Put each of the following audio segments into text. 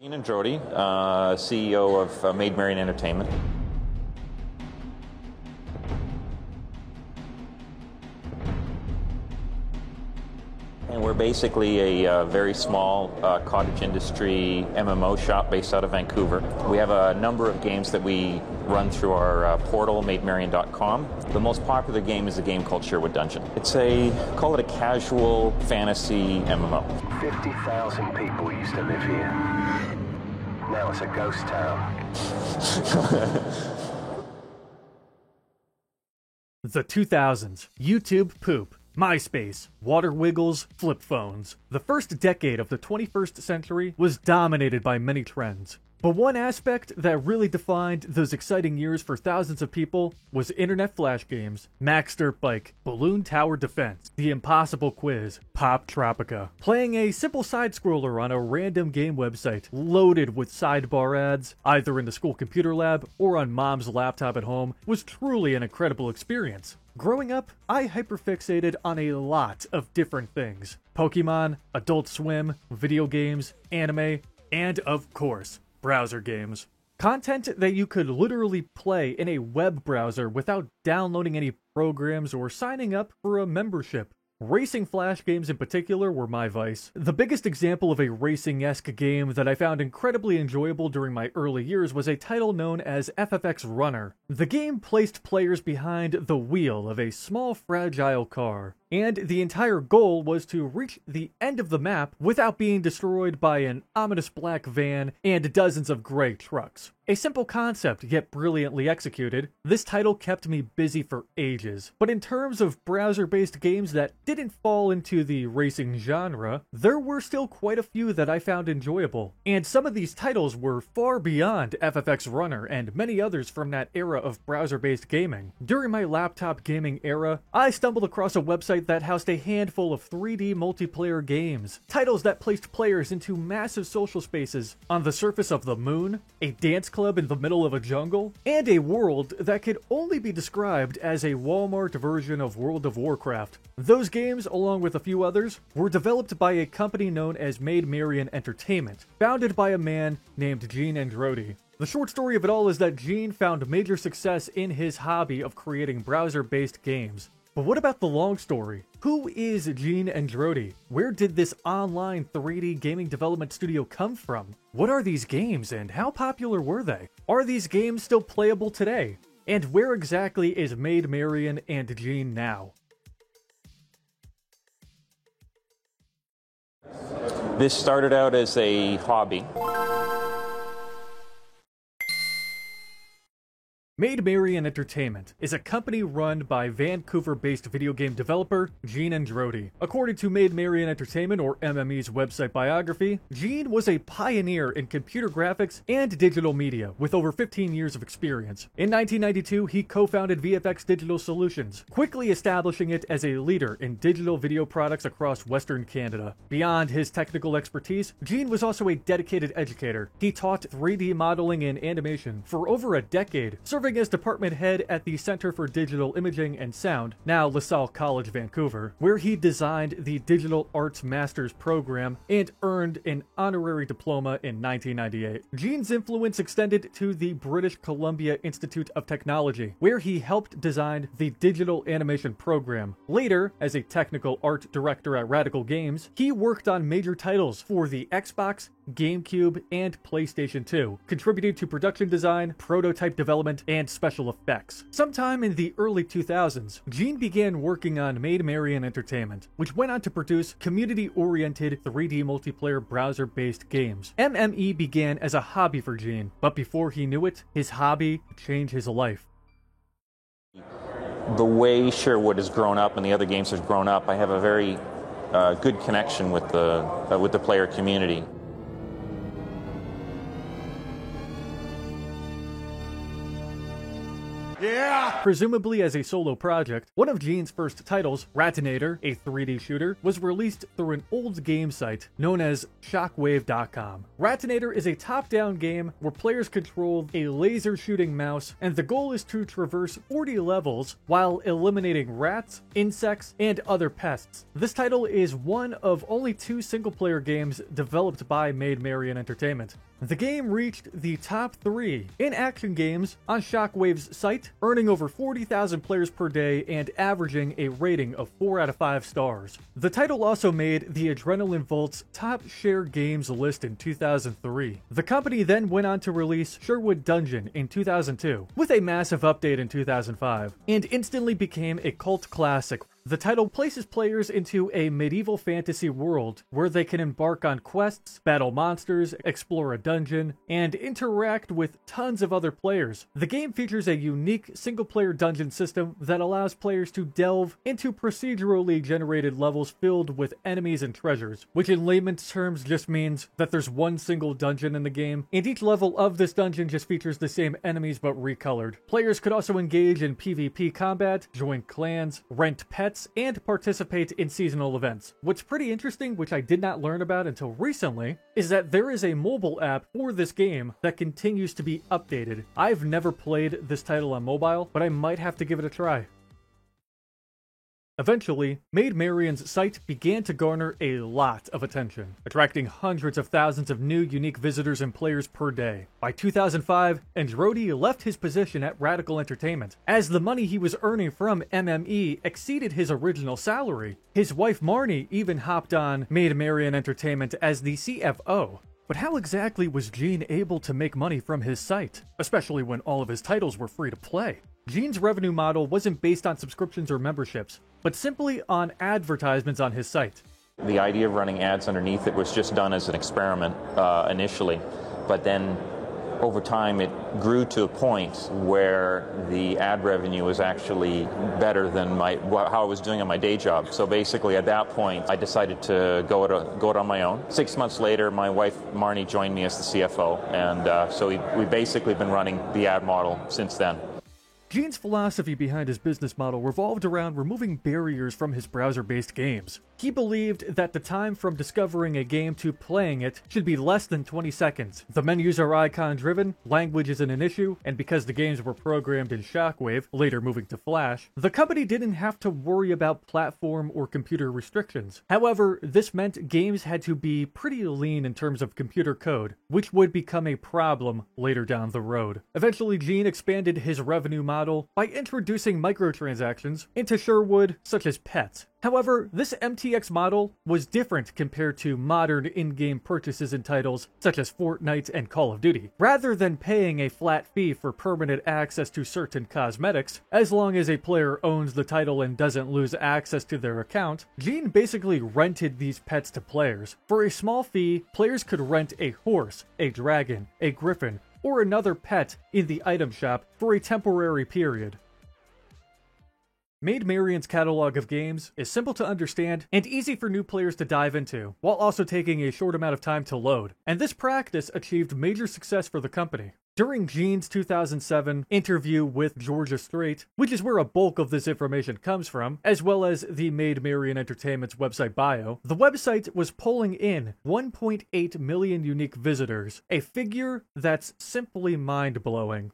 Gene Androdi, CEO of Maid Marian Entertainment. And we're basically a very small cottage industry MMO shop based out of Vancouver. We have a number of games that we run through our portal, maidmarian.com. The most popular game is a game called Sherwood Dungeon. Call it a casual fantasy MMO. 50,000 people used to live here. Now it's a ghost town. The 2000s. YouTube poop. MySpace, water wiggles, flip phones. The first decade of the 21st century was dominated by many trends. But one aspect that really defined those exciting years for thousands of people was internet flash games, Max Dirt Bike, Balloon Tower Defense, The Impossible Quiz, Pop Tropica. Playing a simple side-scroller on a random game website loaded with sidebar ads, either in the school computer lab or on mom's laptop at home, was truly an incredible experience. Growing up, I hyperfixated on a lot of different things. Pokemon, Adult Swim, video games, anime, and of course, browser games. Content that you could literally play in a web browser without downloading any programs or signing up for a membership. Racing flash games in particular were my vice. The biggest example of a racing-esque game that I found incredibly enjoyable during my early years was a title known as FFX Runner. The game placed players behind the wheel of a small fragile car, and the entire goal was to reach the end of the map without being destroyed by an ominous black van and dozens of gray trucks. A simple concept, yet brilliantly executed, this title kept me busy for ages. But in terms of browser-based games that didn't fall into the racing genre, there were still quite a few that I found enjoyable. And some of these titles were far beyond FFX Runner and many others from that era of browser-based gaming. During my laptop gaming era, I stumbled across a website that housed a handful of 3D multiplayer games. Titles that placed players into massive social spaces on the surface of the moon, a dance club in the middle of a jungle, and a world that could only be described as a Walmart version of World of Warcraft. Those games, along with a few others, were developed by a company known as Maid Marian Entertainment, founded by a man named Gene Androdi. The short story of it all is that Gene found major success in his hobby of creating browser-based games. But what about the long story? Who is Gene Androdi? Where did this online 3D gaming development studio come from? What are these games and how popular were they? Are these games still playable today? And where exactly is Maid Marian and Gene now? This started out as a hobby. Maid Marian Entertainment is a company run by Vancouver-based video game developer Gene Androdi. According to Maid Marian Entertainment, or MME's website biography, Gene was a pioneer in computer graphics and digital media with over 15 years of experience. In 1992, he co-founded VFX Digital Solutions, quickly establishing it as a leader in digital video products across Western Canada. Beyond his technical expertise, Gene was also a dedicated educator. He taught 3D modeling and animation for over a decade, serving as department head at the Center for Digital Imaging and Sound, now LaSalle College, Vancouver, where he designed the Digital Arts Master's program and earned an honorary diploma in 1998. Gene's influence extended to the British Columbia Institute of Technology, where he helped design the digital animation program. Later, as a technical art director at Radical Games, he worked on major titles for the Xbox, GameCube, and PlayStation 2, contributed to production design, prototype development, and special effects. Sometime in the early 2000s, Gene began working on Maid Marian Entertainment, which went on to produce community-oriented 3D multiplayer browser-based games. MME began as a hobby for Gene, but before he knew it, his hobby changed his life. The way Sherwood has grown up and the other games have grown up, I have a very good connection with the player community. Yeah! Presumably as a solo project, one of Gene's first titles, Ratinator, a 3D shooter, was released through an old game site known as Shockwave.com. Ratinator is a top-down game where players control a laser-shooting mouse, and the goal is to traverse 40 levels while eliminating rats, insects, and other pests. This title is one of only 2 single-player games developed by Maid Marian Entertainment. The game reached the top 3 in action games on Shockwave's site, earning over 40,000 players per day and averaging a rating of 4 out of 5 stars. The title also made the Adrenaline Vault's top share games list in 2003. The company then went on to release Sherwood Dungeon in 2002, with a massive update in 2005, and instantly became a cult classic. The title places players into a medieval fantasy world where they can embark on quests, battle monsters, explore a dungeon, and interact with tons of other players. The game features a unique single-player dungeon system that allows players to delve into procedurally generated levels filled with enemies and treasures, which in layman's terms just means that there's one single dungeon in the game, and each level of this dungeon just features the same enemies but recolored. Players could also engage in PvP combat, join clans, rent pets, and participate in seasonal events. What's pretty interesting, which I did not learn about until recently, is that there is a mobile app for this game that continues to be updated. I've never played this title on mobile, but I might have to give it a try. Eventually, Maid Marian's site began to garner a lot of attention, attracting hundreds of thousands of new unique visitors and players per day. By 2005, Androdi left his position at Radical Entertainment, as the money he was earning from MME exceeded his original salary. His wife Marnie even hopped on Maid Marian Entertainment as the CFO. But how exactly was Gene able to make money from his site, especially when all of his titles were free to play? Gene's revenue model wasn't based on subscriptions or memberships, but simply on advertisements on his site. The idea of running ads underneath it was just done as an experiment initially, but then over time it grew to a point where the ad revenue was actually better than how I was doing on my day job. So basically at that point I decided to go it on my own. 6 months later my wife Marnie joined me as the CFO, and so we've basically been running the ad model since then. Gene's philosophy behind his business model revolved around removing barriers from his browser-based games. He believed that the time from discovering a game to playing it should be less than 20 seconds. The menus are icon-driven, language isn't an issue, and because the games were programmed in Shockwave, later moving to Flash, the company didn't have to worry about platform or computer restrictions. However, this meant games had to be pretty lean in terms of computer code, which would become a problem later down the road. Eventually, Gene expanded his revenue model by introducing microtransactions into Sherwood, such as pets. However, this MTX model was different compared to modern in-game purchases in titles such as Fortnite and Call of Duty. Rather than paying a flat fee for permanent access to certain cosmetics, as long as a player owns the title and doesn't lose access to their account, Gene basically rented these pets to players. For a small fee, players could rent a horse, a dragon, a griffin, or another pet in the item shop for a temporary period. Maid Marian's catalog of games is simple to understand and easy for new players to dive into, while also taking a short amount of time to load, and this practice achieved major success for the company. During Gene's 2007 interview with Georgia Strait, which is where a bulk of this information comes from, as well as the Maid Marian Entertainment's website bio, the website was pulling in 1.8 million unique visitors, a figure that's simply mind-blowing.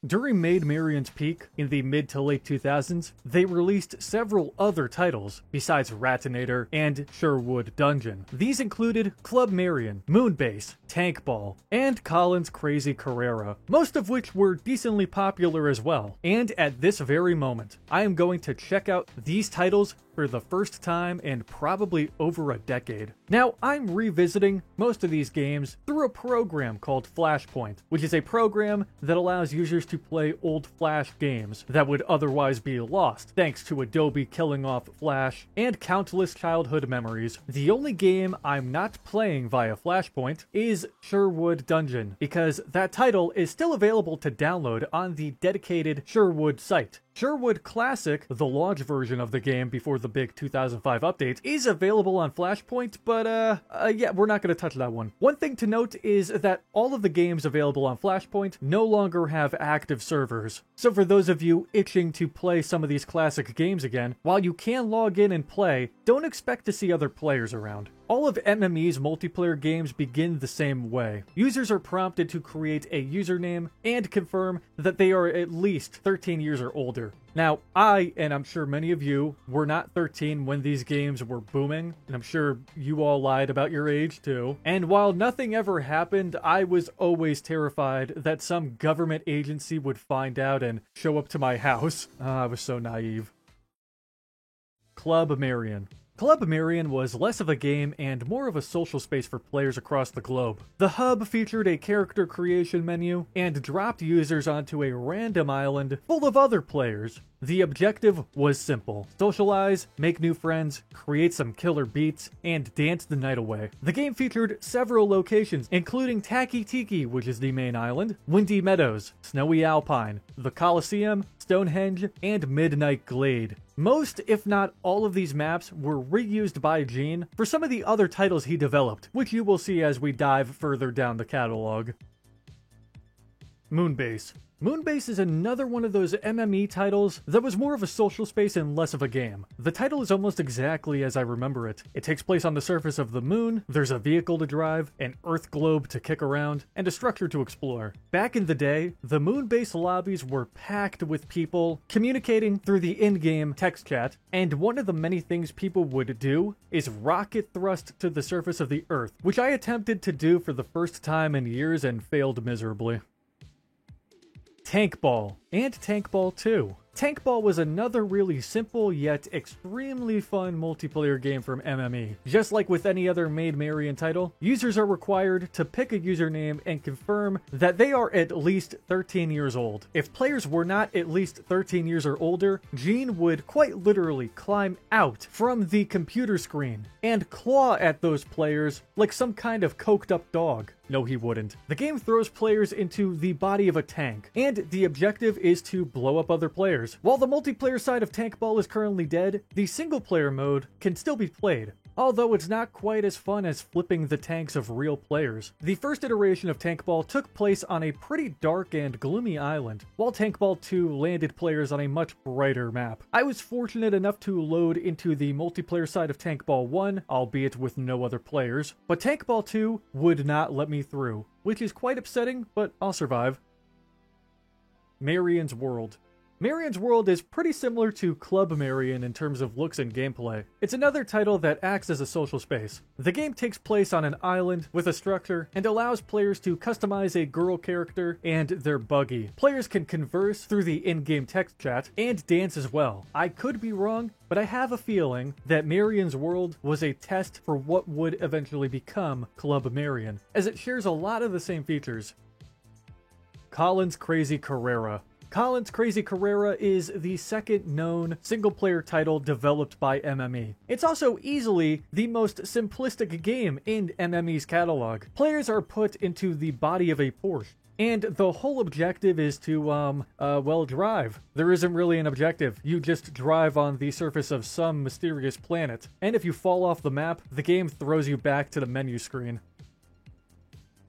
During Maid Marian's peak in the mid to late 2000s, they released several other titles besides Ratinator and Sherwood Dungeon. These included Club Marian, Moonbase, Tank Ball, and Colin's Crazy Carrera, most of which were decently popular as well. And at this very moment, I am going to check out these titles for the first time in probably over a decade. Now, I'm revisiting most of these games through a program called Flashpoint, which is a program that allows users to play old Flash games that would otherwise be lost, thanks to Adobe killing off Flash and countless childhood memories. The only game I'm not playing via Flashpoint is Sherwood Dungeon, because that title is still available to download on the dedicated Sherwood site. Sherwood Classic, the launch version of the game before the big 2005 update, is available on Flashpoint, but yeah, we're not going to touch that one. One thing to note is that all of the games available on Flashpoint no longer have active servers. So for those of you itching to play some of these classic games again, while you can log in and play, don't expect to see other players around. All of MME's multiplayer games begin the same way. Users are prompted to create a username and confirm that they are at least 13 years or older. Now, I, and I'm sure many of you, were not 13 when these games were booming, and I'm sure you all lied about your age too. And while nothing ever happened, I was always terrified that some government agency would find out and show up to my house. I was so naive. Club Marion. Club Marion was less of a game and more of a social space for players across the globe. The hub featured a character creation menu and dropped users onto a random island full of other players. The objective was simple: socialize, make new friends, create some killer beats, and dance the night away. The game featured several locations, including Taki Tiki, which is the main island, Windy Meadows, Snowy Alpine, the Coliseum, Stonehenge, and Midnight Glade. Most, if not all of these maps were reused by Gene for some of the other titles he developed, which you will see as we dive further down the catalog. Moonbase. Moonbase is another one of those MME titles that was more of a social space and less of a game. The title is almost exactly as I remember it. It takes place on the surface of the moon, there's a vehicle to drive, an Earth globe to kick around, and a structure to explore. Back in the day, the Moonbase lobbies were packed with people communicating through the in-game text chat, and one of the many things people would do is rocket thrust to the surface of the Earth, which I attempted to do for the first time in years and failed miserably. Tank Ball and Tank Ball 2. Tank Ball was another really simple yet extremely fun multiplayer game from MME. Just like with any other Maid Marian title, users are required to pick a username and confirm that they are at least 13 years old. If players were not at least 13 years or older, Gene would quite literally climb out from the computer screen and claw at those players like some kind of coked up dog. No, he wouldn't. The game throws players into the body of a tank, and the objective is to blow up other players. While the multiplayer side of Tank Ball is currently dead, the single-player mode can still be played, although it's not quite as fun as flipping the tanks of real players. The first iteration of Tank Ball took place on a pretty dark and gloomy island, while Tank Ball 2 landed players on a much brighter map. I was fortunate enough to load into the multiplayer side of Tank Ball 1, albeit with no other players, but Tank Ball 2 would not let me through, which is quite upsetting, but I'll survive. Marion's World. Marion's World is pretty similar to Club Marion in terms of looks and gameplay. It's another title that acts as a social space. The game takes place on an island with a structure and allows players to customize a girl character and their buggy. Players can converse through the in-game text chat and dance as well. I could be wrong, but I have a feeling that Marion's World was a test for what would eventually become Club Marion, as it shares a lot of the same features. Colin's Crazy Carrera. Colin's Crazy Carrera is the second known single-player title developed by MME. It's also easily the most simplistic game in MME's catalog. Players are put into the body of a Porsche, and the whole objective is to, well, drive. There isn't really an objective. You just drive on the surface of some mysterious planet, and if you fall off the map, the game throws you back to the menu screen.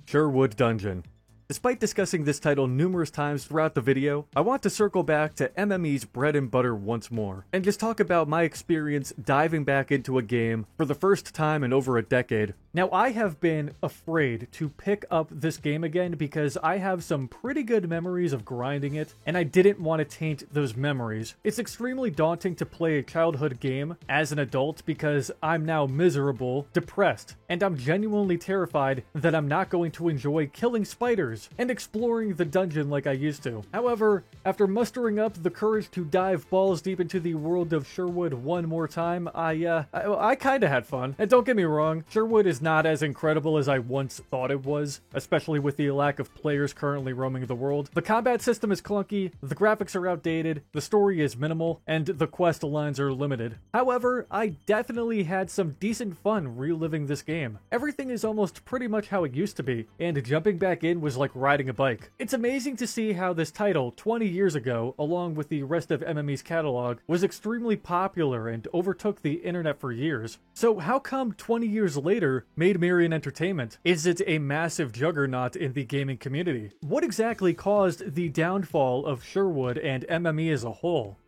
Sherwood Dungeon. Despite discussing this title numerous times throughout the video, I want to circle back to MME's bread and butter once more, and just talk about my experience diving back into a game for the first time in over a decade. Now, I have been afraid to pick up this game again because I have some pretty good memories of grinding it, and I didn't want to taint those memories. It's extremely daunting to play a childhood game as an adult because I'm now miserable, depressed, and I'm genuinely terrified that I'm not going to enjoy killing spiders and exploring the dungeon like I used to. However, after mustering up the courage to dive balls deep into the world of Sherwood one more time, I kinda had fun. And don't get me wrong, Sherwood is not as incredible as I once thought it was, especially with the lack of players currently roaming the world. The combat system is clunky, the graphics are outdated, the story is minimal, and the quest lines are limited. However, I definitely had some decent fun reliving this game. Everything is almost pretty much how it used to be, and jumping back in was like riding a bike. It's amazing to see how this title, 20 years ago, along with the rest of MME's catalog, was extremely popular and overtook the internet for years. So how come 20 years later, Maid Marian Entertainment isn't a massive juggernaut in the gaming community? What exactly caused the downfall of Sherwood and MME as a whole?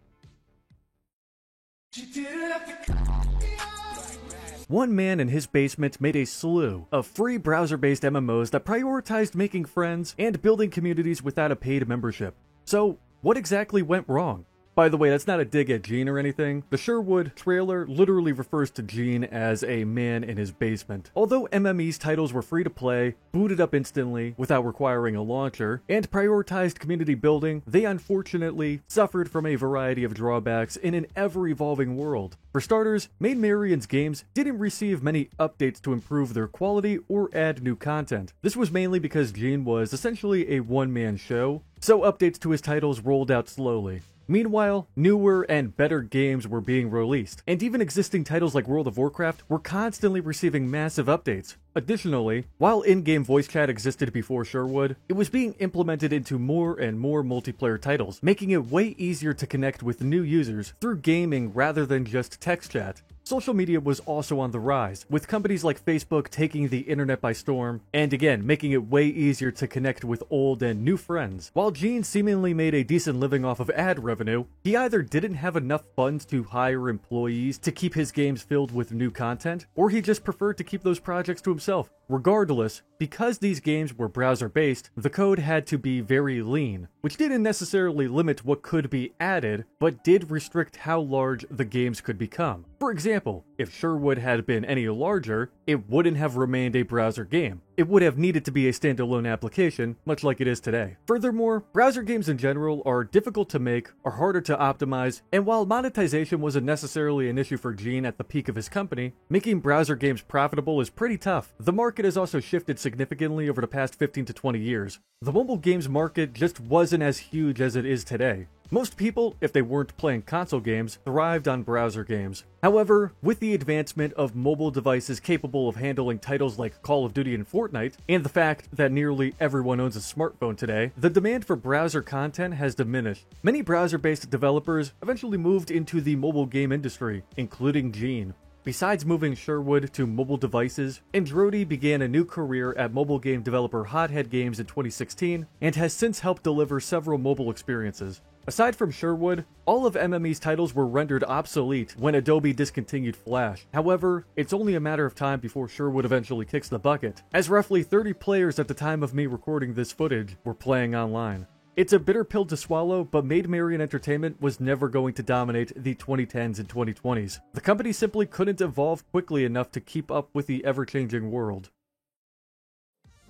one man in his basement made a slew of free browser-based MMOs that prioritized making friends and building communities without a paid membership. So, what exactly went wrong? By the way, that's not a dig at Gene or anything. The Sherwood trailer literally refers to Gene as a man in his basement. Although MME's titles were free to play, booted up instantly without requiring a launcher, and prioritized community building, they unfortunately suffered from a variety of drawbacks in an ever-evolving world. For starters, Maid Marian's games didn't receive many updates to improve their quality or add new content. This was mainly because Gene was essentially a one-man show, so updates to his titles rolled out slowly. Meanwhile, newer and better games were being released, and even existing titles like World of Warcraft were constantly receiving massive updates. Additionally, while in-game voice chat existed before Sherwood, it was being implemented into more and more multiplayer titles, making it way easier to connect with new users through gaming rather than just text chat. Social media was also on the rise, with companies like Facebook taking the internet by storm, and again, making it way easier to connect with old and new friends. While Gene seemingly made a decent living off of ad revenue, he either didn't have enough funds to hire employees to keep his games filled with new content, or he just preferred to keep those projects to himself. Regardless, because these games were browser-based, the code had to be very lean, which didn't necessarily limit what could be added, but did restrict how large the games could become. For example, if Sherwood had been any larger, it wouldn't have remained a browser game. It would have needed to be a standalone application, much like it is today. Furthermore, browser games in general are difficult to make, are harder to optimize, and while monetization wasn't necessarily an issue for Gene at the peak of his company, making browser games profitable is pretty tough. The market has also shifted significantly over the past 15 to 20 years. The mobile games market just wasn't as huge as it is today. Most people, if they weren't playing console games, thrived on browser games. However, with the advancement of mobile devices capable of handling titles like Call of Duty and Fortnite, and the fact that nearly everyone owns a smartphone today, the demand for browser content has diminished. Many browser-based developers eventually moved into the mobile game industry, including Gene. Besides moving Sherwood to mobile devices, Andrody began a new career at mobile game developer Hothead Games in 2016, and has since helped deliver several mobile experiences. Aside from Sherwood, all of MME's titles were rendered obsolete when Adobe discontinued Flash. However, it's only a matter of time before Sherwood eventually kicks the bucket, as roughly 30 players at the time of me recording this footage were playing online. It's a bitter pill to swallow, but Maid Marian Entertainment was never going to dominate the 2010s and 2020s. The company simply couldn't evolve quickly enough to keep up with the ever-changing world.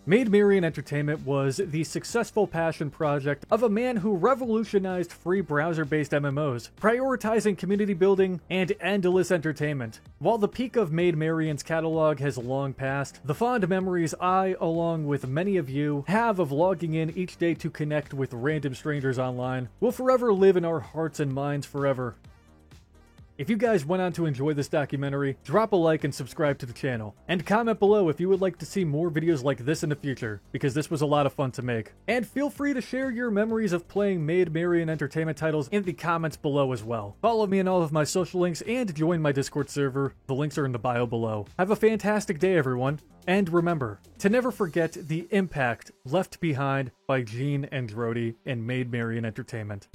Maid Marian Entertainment was the successful passion project of a man who revolutionized free browser-based MMOs, prioritizing community building and endless entertainment. While the peak of Maid Marian's catalog has long passed, the fond memories I, along with many of you, have of logging in each day to connect with random strangers online will forever live in our hearts and minds forever. If you guys went on to enjoy this documentary, drop a like and subscribe to the channel. And comment below if you would like to see more videos like this in the future, because this was a lot of fun to make. And feel free to share your memories of playing Maid Marian Entertainment titles in the comments below as well. Follow me on all of my social links and join my Discord server. The links are in the bio below. Have a fantastic day, everyone. And remember to never forget the impact left behind by Gene Andrody and Maid Marian Entertainment.